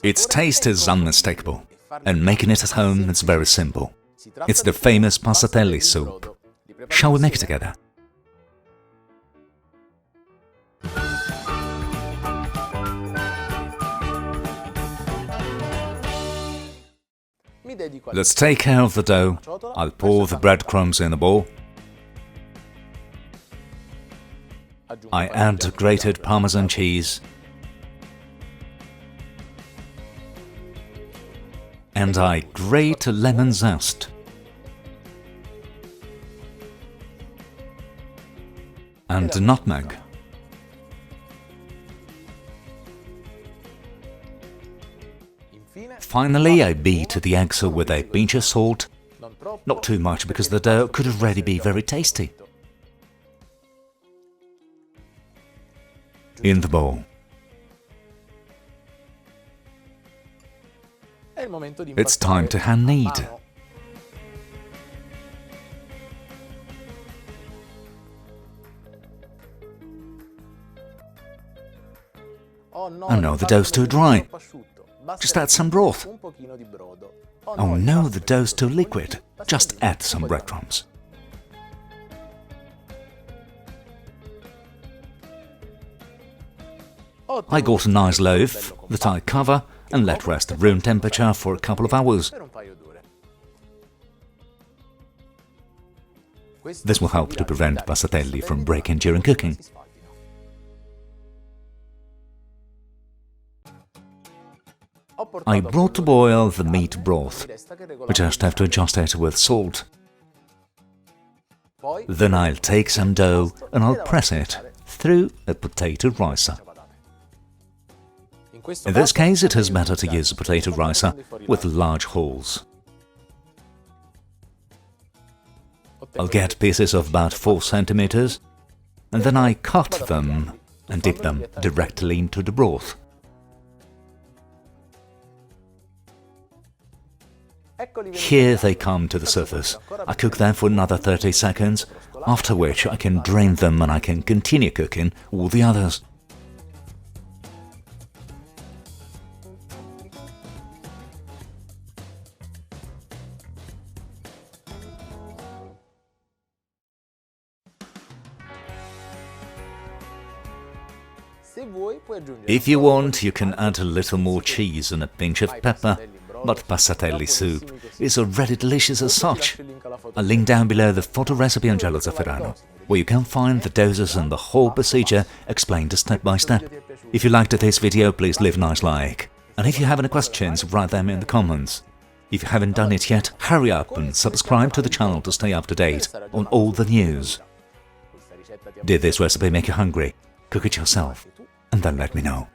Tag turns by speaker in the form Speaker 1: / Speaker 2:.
Speaker 1: Its taste is unmistakable, and making it at home is very simple. It's the famous Passatelli soup. Shall we make it together? Let's take care of the dough. I'll pour the breadcrumbs in a bowl. I add grated Parmesan cheese. And I grate lemon zest. And nutmeg. Finally, I beat the eggs with a pinch of salt. Not too much, because the dough could already be very tasty. In the bowl. It's time to hand knead. Oh no, the dough's too dry. Just add some broth. Oh no, the dough's too liquid. Just add some breadcrumbs. I got a nice loaf that I cover and let rest at room temperature for a couple of hours. This will help to prevent passatelli from breaking during cooking. I brought to boil the meat broth. We just have to adjust it with salt. Then I'll take some dough and I'll press it through a potato ricer. In this case, it is better to use a potato ricer with large holes. I'll get pieces of about 4 centimeters, and then I cut them and dip them directly into the broth. Here they come to the surface. I cook them for another 30 seconds, after which I can drain them and I can continue cooking all the others. If you want, you can add a little more cheese and a pinch of pepper, but passatelli soup is already delicious as such. I'll link down below the photo recipe on GialloZafferano, where you can find the doses and the whole procedure explained step by step. If you liked this video, please leave a nice like. And if you have any questions, write them in the comments. If you haven't done it yet, hurry up and subscribe to the channel to stay up to date on all the news. Did this recipe make you hungry? Cook it yourself, and then let me know.